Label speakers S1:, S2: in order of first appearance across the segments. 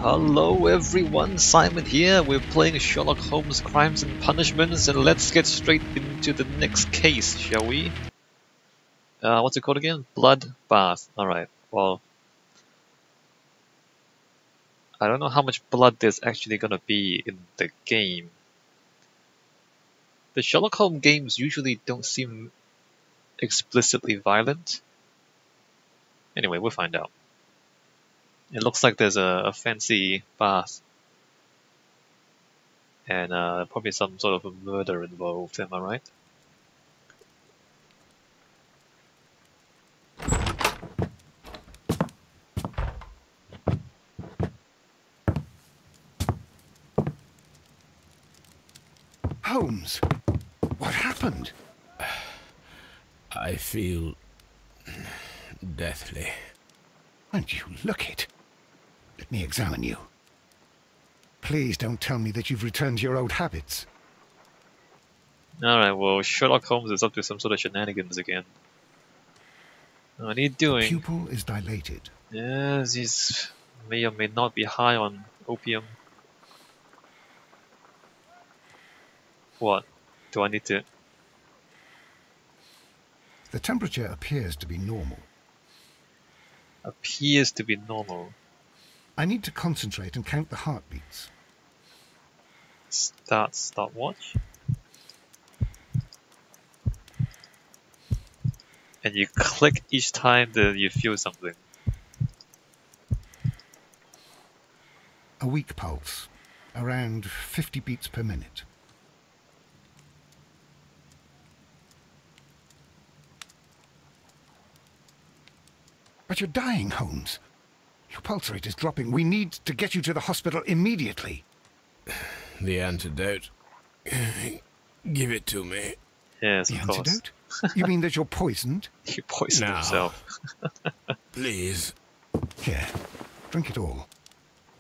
S1: Hello everyone, Simon here. We're playing Sherlock Holmes Crimes and Punishments, and let's get straight into the next case, shall we? What's it called again? Blood Bath. Alright, well, I don't know how much blood there's actually gonna be in the game. The Sherlock Holmes games usually don't seem explicitly violent. Anyway, we'll find out. It looks like there's a fancy bath. And probably some sort of a murder involved, am I right?
S2: Holmes, what happened?
S3: I feel deathly.
S2: And you look it. Let me examine you. Please don't tell me that you've returned to your old habits.
S1: Alright, well, Sherlock Holmes is up to some sort of shenanigans again. What are you doing?
S2: Pupil is dilated.
S1: Yes, he's may or may not be high on opium. What? Do I need to...
S2: The temperature appears to be normal.
S1: Appears to be normal.
S2: I need to concentrate and count the heartbeats.
S1: Stopwatch. And you click each time that you feel something.
S2: A weak pulse, around 50 beats per minute. But you're dying, Holmes. Your pulse rate is dropping. We need to get you to the hospital immediately.
S3: The antidote. Give it to me.
S1: Yes,
S2: The
S1: of course.
S2: antidote? You mean that you're poisoned?
S1: He poisoned
S3: No.
S1: himself.
S3: Please.
S2: Here, drink it all.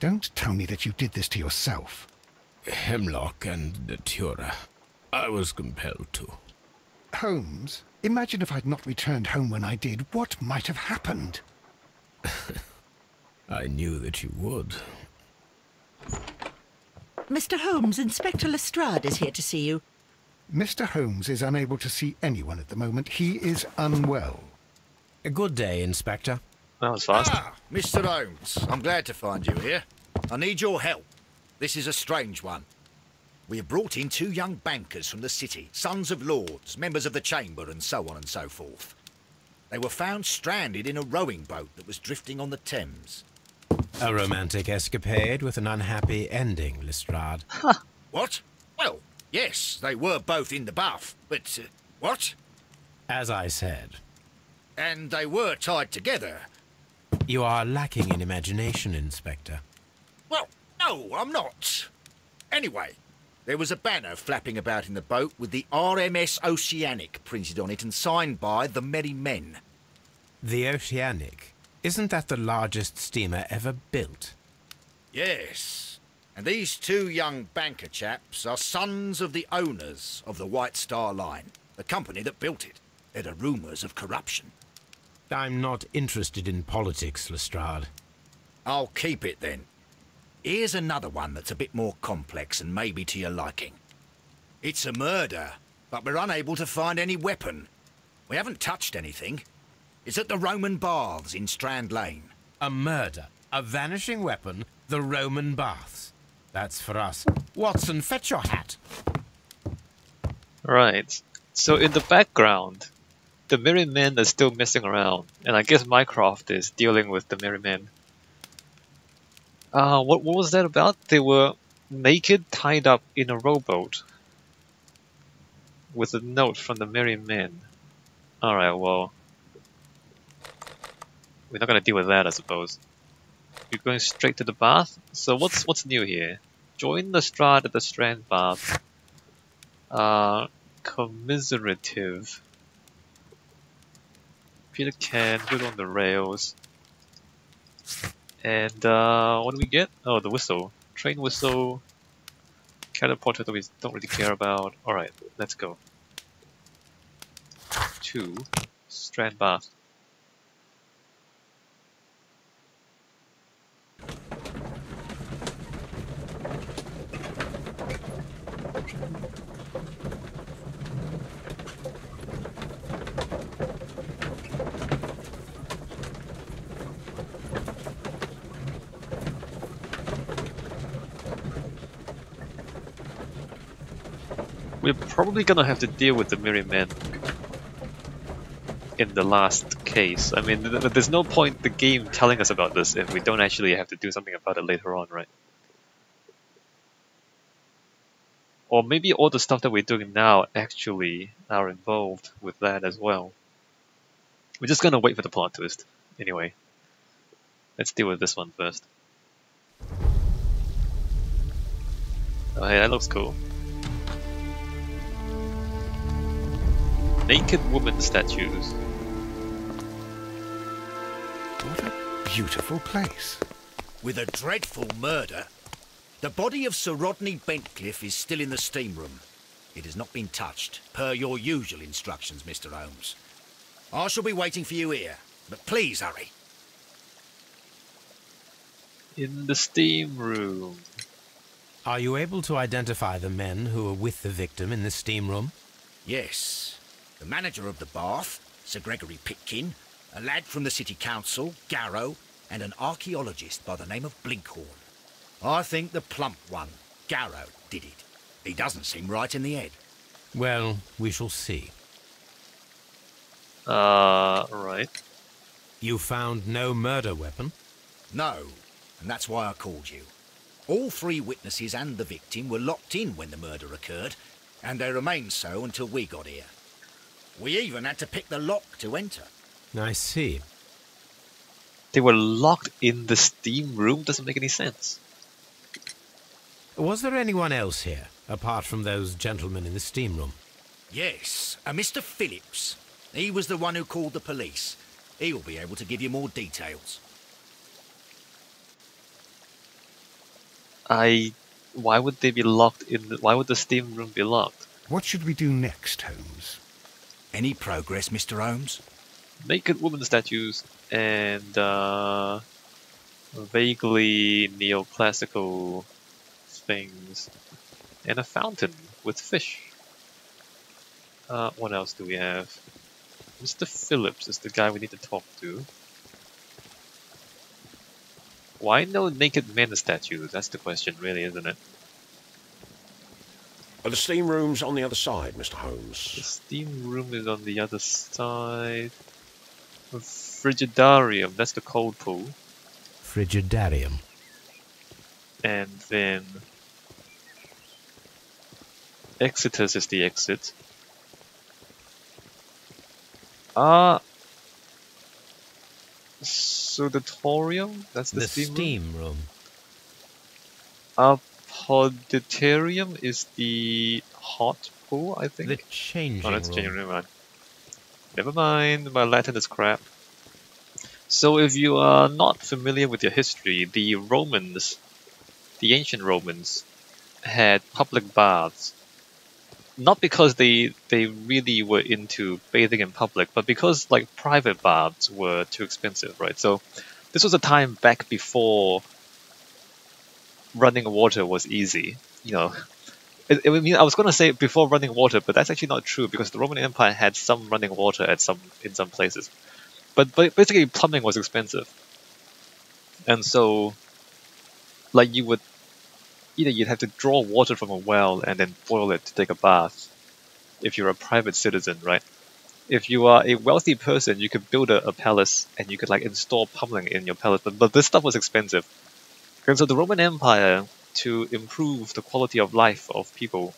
S2: Don't tell me that you did this to yourself.
S3: Hemlock and datura. I was compelled to.
S2: Holmes, imagine if I'd not returned home when I did. What might have happened?
S3: I knew that you would.
S4: Mr. Holmes, Inspector Lestrade is here to see you.
S2: Mr. Holmes is unable to see anyone at the moment. He is unwell.
S5: A good day, Inspector.
S1: That was fast.
S6: Ah, Mr. Holmes, I'm glad to find you here. I need your help. This is a strange one. We have brought in 2 young bankers from the city, sons of lords, members of the chamber, and so on and so forth. They were found stranded in a rowing boat that was drifting on the Thames.
S5: A romantic escapade with an unhappy ending, Lestrade.
S6: What? Well, yes, they were both in the bath, but... what?
S5: As I said,
S6: And they were tied together.
S5: you are lacking in imagination, Inspector.
S6: Well, no, I'm not. Anyway, there was a banner flapping about in the boat with the RMS Oceanic printed on it and signed by the Merry Men.
S5: The Oceanic. Isn't that the largest steamer ever built?
S6: Yes, and these 2 young banker chaps are sons of the owners of the White Star Line, the company that built it. There are rumours of corruption.
S5: I'm not interested in politics, Lestrade.
S6: I'll keep it then. Here's another one that's a bit more complex and maybe to your liking. It's a murder, but we're unable to find any weapon. We haven't touched anything. It's at the Roman Baths in Strand Lane.
S5: A murder, a vanishing weapon, the Roman baths. That's for us. Watson, fetch your hat.
S1: Right. So in the background, the Merry Men are still messing around, and I guess Mycroft is dealing with the Merry Men. What was that about? They were naked, tied up in a rowboat with a note from the Merry Men. Alright, well, we're not gonna deal with that, I suppose. You're going straight to the bath? So what's new here? Join Lestrade at the Strand Bath. Commiserative. Peter Can, good on the rails. And what do we get? Oh, the whistle. Train whistle. Catapulter that we don't really care about. Alright, let's go. To Strand Bath. We're probably gonna have to deal with the Merry Men in the last case. I mean, there's no point the game telling us about this if we don't actually have to do something about it later on, right? Or maybe all the stuff that we're doing now actually are involved with that as well. We're just gonna wait for the plot twist. Anyway, let's deal with this one first. Oh hey, that looks cool. Naked woman statues.
S2: What a beautiful place.
S6: With a dreadful murder. The body of Sir Rodney Bentcliffe is still in the steam room. It has not been touched, per your usual instructions, Mr. Holmes. I shall be waiting for you here, but please hurry.
S1: In the steam room.
S5: Are you able to identify the men who were with the victim in the steam room?
S6: Yes. The manager of the bath, Sir Gregory Pitkin, a lad from the City Council, Garrow, and an archaeologist by the name of Blinkhorn. I think the plump one, Garrow, did it. He doesn't seem right in the head.
S5: Well, we shall see.
S1: Right.
S5: You found no murder weapon?
S6: No, and that's why I called you. All three witnesses and the victim were locked in when the murder occurred, and they remained so until we got here. We even had to pick the lock to enter.
S5: I see.
S1: They were locked in the steam room? Doesn't make any sense.
S5: Was there anyone else here, apart from those gentlemen in the steam room?
S6: Yes, a Mr. Phillips. He was the one who called the police. He'll be able to give you more details.
S1: Why would they be locked in? Why would the steam room be locked?
S2: What should we do next, Holmes?
S6: Any progress, Mr. Holmes?
S1: Naked woman statues and vaguely neoclassical things and a fountain with fish. What else do we have? Mr. Phillips is the guy we need to talk to. Why no naked men statues? That's the question, really, isn't it?
S7: The steam room's on the other side, Mr.
S1: The
S7: Holmes.
S1: steam room is on the other side. Frigidarium, that's the cold pool.
S5: Frigidarium.
S1: And then Exitus is the exit. Sudatorium? That's the steam room. Poditarium is the hot pool, I think.
S5: The changing
S1: Oh, that's
S5: room.
S1: changing room. Never mind, my Latin is crap. So if you are not familiar with your history, the Romans, the ancient Romans, had public baths. Not because they really were into bathing in public, but because like private baths were too expensive, right? So this was a time back before running water was easy. You know, I mean, I was going to say before running water, but that's actually not true because the Roman Empire had some running water in some places. But basically, plumbing was expensive, and so like you'd have to draw water from a well and then boil it to take a bath. If you're a private citizen, right? If you are a wealthy person, you could build a palace and you could like install plumbing in your palace. But this stuff was expensive, and so the Roman Empire, to improve the quality of life of people,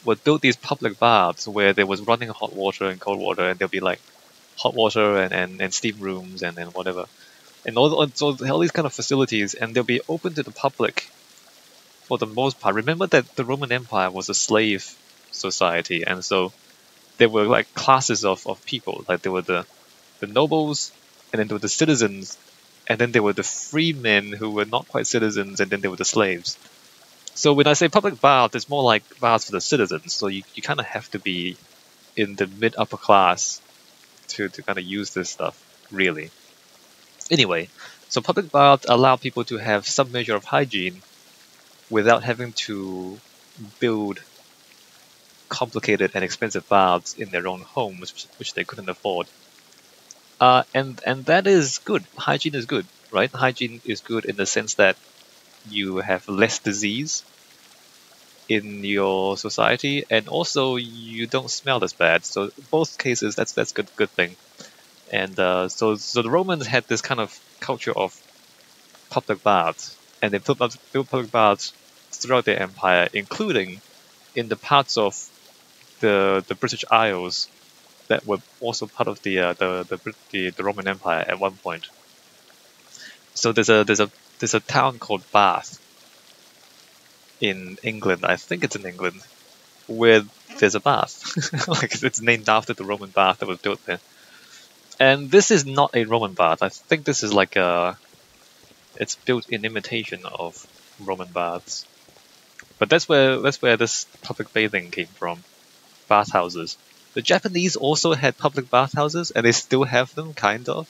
S1: would build these public baths where there was running hot water and cold water, and there'll be like hot water and steam rooms and whatever, and all these kind of facilities, and they'll be open to the public for the most part. Remember that the Roman Empire was a slave society, and so there were like classes of people. Like there were the nobles, and then there were the citizens, and then there were the free men who were not quite citizens, and then there were the slaves. So when I say public baths, it's more like baths for the citizens. So you kind of have to be in the mid-upper class to kind of use this stuff, really. Anyway, so public baths allow people to have some measure of hygiene without having to build complicated and expensive baths in their own homes, which they couldn't afford. And that is good. Hygiene is good, right? Hygiene is good in the sense that you have less disease in your society, and also you don't smell as bad. So both cases, that's good thing. And so the Romans had this kind of culture of public baths, and they built public baths throughout their empire, including in the parts of the British Isles that were also part of the Roman Empire at one point. So there's a town called Bath in England. I think it's in England, where there's a bath. Like it's named after the Roman bath that was built there. And this is not a Roman bath. I think this is like it's built in imitation of Roman baths. But that's where this public bathing came from. Bathhouses. The Japanese also had public bathhouses, and they still have them, kind of.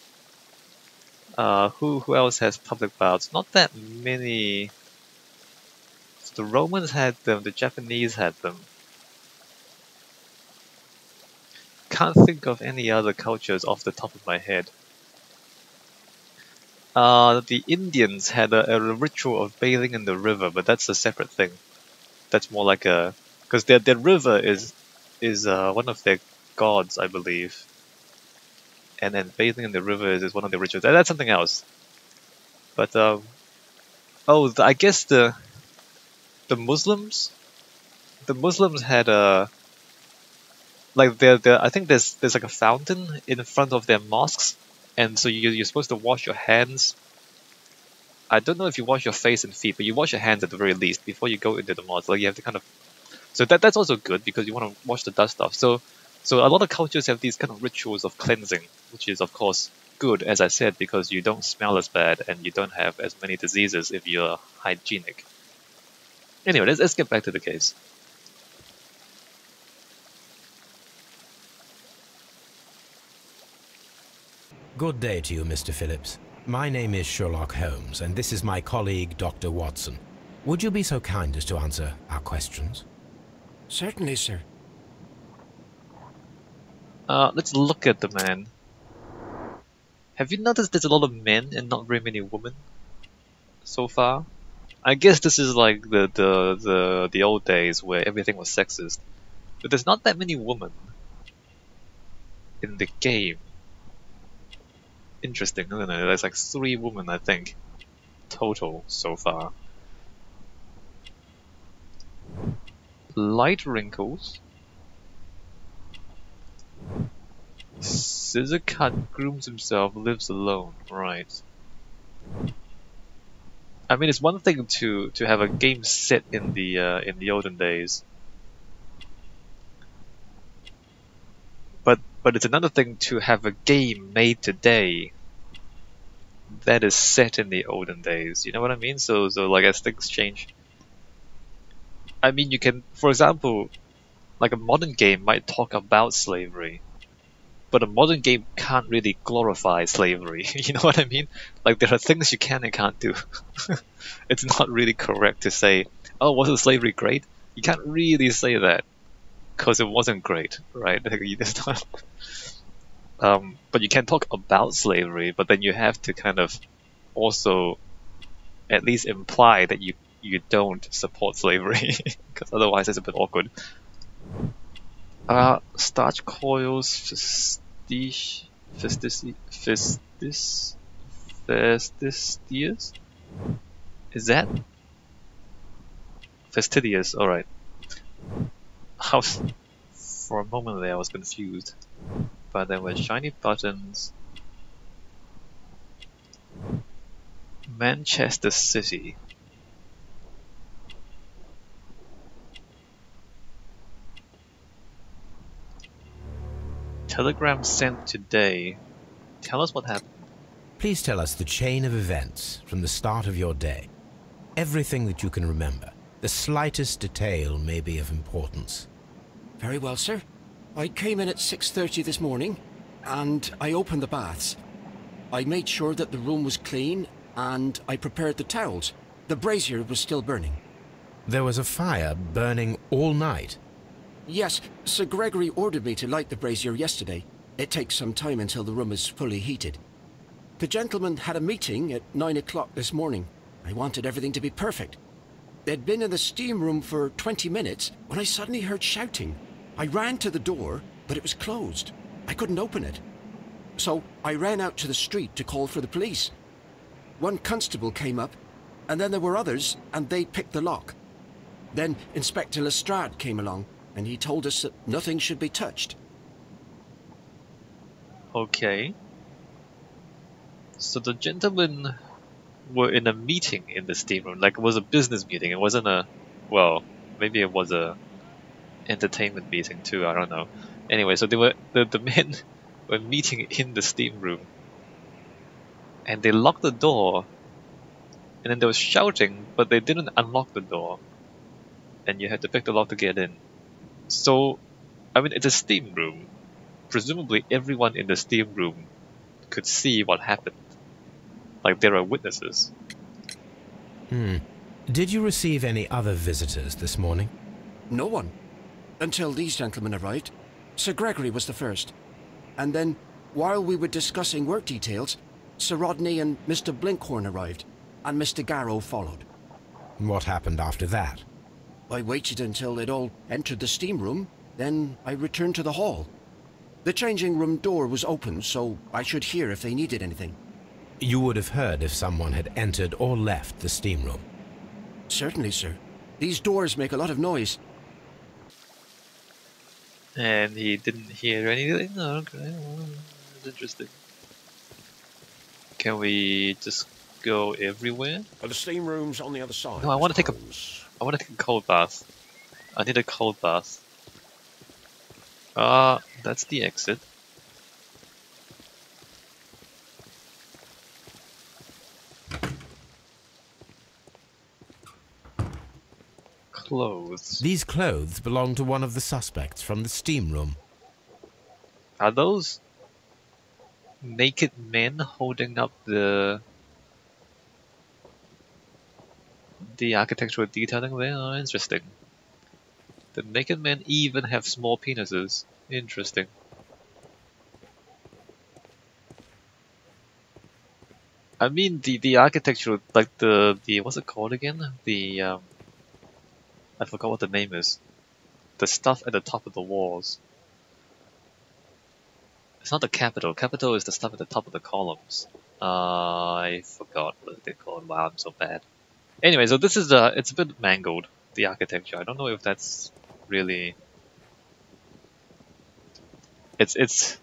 S1: Who else has public baths? Not that many. The Romans had them, the Japanese had them. Can't think of any other cultures off the top of my head. The Indians had a ritual of bathing in the river, but that's a separate thing. That's more like a... because their river is one of their gods, I believe. And then bathing in the river is one of the rituals. That's something else. But, I guess the Muslims? The Muslims had a... like, I think there's like a fountain in front of their mosques. And so you're supposed to wash your hands. I don't know if you wash your face and feet, but you wash your hands at the very least before you go into the mosque. Like, you have to kind of... so that's also good, because you want to wash the dust off. So a lot of cultures have these kind of rituals of cleansing, which is of course good, as I said, because you don't smell as bad and you don't have as many diseases if you're hygienic. Anyway, let's get back to the case.
S5: Good day to you, Mr. Phillips. My name is Sherlock Holmes, and this is my colleague, Dr. Watson. Would you be so kind as to answer our questions?
S7: Certainly, sir.
S1: Let's look at the man. Have you noticed there's a lot of men and not very many women so far? I guess this is like the old days where everything was sexist. But there's not that many women in the game. Interesting, isn't it? There's like 3 women, I think, total so far. Light wrinkles. Scissor Cut grooms himself, lives alone. Right. I mean, it's one thing to have a game set in the olden days, but it's another thing to have a game made today that is set in the olden days. You know what I mean? So like, as things change. I mean, you can, for example, like a modern game might talk about slavery, but a modern game can't really glorify slavery. You know what I mean? Like, there are things you can and can't do. It's not really correct to say, oh, wasn't slavery great? You can't really say that, because it wasn't great, right? It's not... but you can talk about slavery, but then you have to kind of also at least imply that you don't support slavery, because otherwise it's a bit awkward. Starch coils, fastidious? Is that? Fastidious, alright. For a moment there I was confused. But there were shiny buttons. Manchester City. Telegram sent today. Tell us what happened.
S5: Please tell us the chain of events from the start of your day. Everything that you can remember. The slightest detail may be of importance.
S7: Very well, sir. I came in at 6:30 this morning, and I opened the baths. I made sure that the room was clean, and I prepared the towels. The brazier was still burning.
S5: There was a fire burning all night.
S7: Yes, Sir Gregory ordered me to light the brazier yesterday. It takes some time until the room is fully heated. The gentleman had a meeting at 9 o'clock this morning. I wanted everything to be perfect. They'd been in the steam room for 20 minutes when I suddenly heard shouting. I ran to the door, but it was closed. I couldn't open it. So I ran out to the street to call for the police. One constable came up, and then there were others, and they picked the lock. Then Inspector Lestrade came along, and he told us that nothing should be touched.
S1: Okay. So the gentlemen were in a meeting in the steam room. Like, it was a business meeting. It wasn't a... Well, maybe it was a entertainment meeting too. I don't know. Anyway, so they were... The men were meeting in the steam room. And they locked the door. And then they were shouting, but they didn't unlock the door. And you had to pick the lock to get in. So, I mean, it's a steam room. Presumably everyone in the steam room could see what happened. Like, there are witnesses.
S5: Did you receive any other visitors this morning?
S7: No one. Until these gentlemen arrived. Sir Gregory was the first. And then, while we were discussing work details, Sir Rodney and Mr. Blinkhorn arrived, and Mr. Garrow followed.
S5: What happened after that?
S7: I waited until they'd all entered the steam room, then I returned to the hall. The changing room door was open, so I should hear if they needed anything.
S5: You would have heard if someone had entered or left the steam room.
S7: Certainly, sir. These doors make a lot of noise.
S1: And he didn't hear anything? Okay, well, that's interesting. Can we just go everywhere?
S8: Are the steam rooms on the other side?
S1: No, I want to take a...
S8: suppose?
S1: I want to take a cold bath. I need a cold bath. That's the exit. Clothes.
S5: These clothes belong to one of the suspects from the steam room.
S1: Are those naked men holding up the architectural detailing there? Oh, interesting. The naked men even have small penises. Interesting. I mean, the architectural, like the what's it called again? I forgot what the name is. The stuff at the top of the walls. It's not the capital. Capital is the stuff at the top of the columns. I forgot what they call it. Wow, I'm so bad. Anyway, so this is it's a bit mangled, the architecture. I don't know if that's really... It's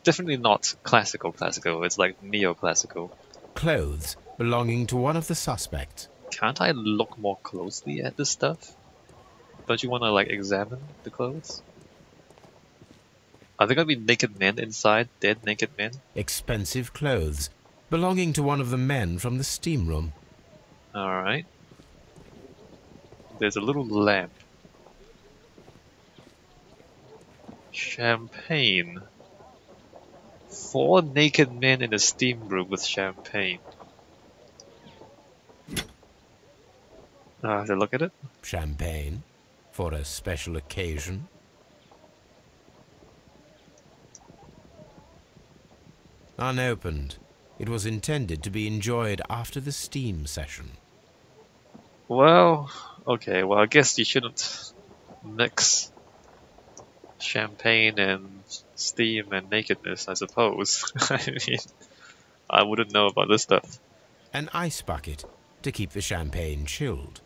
S1: definitely not classical. It's like neoclassical.
S5: Clothes belonging to one of the suspects.
S1: Can't I look more closely at this stuff? Don't you want to like examine the clothes? Are there gonna be naked men inside? Dead naked men?
S5: Expensive clothes belonging to one of the men from the steam room.
S1: Alright. There's a little lamp. Champagne. 4 naked men in a steam room with champagne. Have a look at it.
S5: Champagne for a special occasion. Unopened. It was intended to be enjoyed after the steam session.
S1: Well, okay, well I guess you shouldn't mix champagne and steam and nakedness, I suppose. I mean, I wouldn't know about this stuff.
S5: An ice bucket to keep the champagne chilled.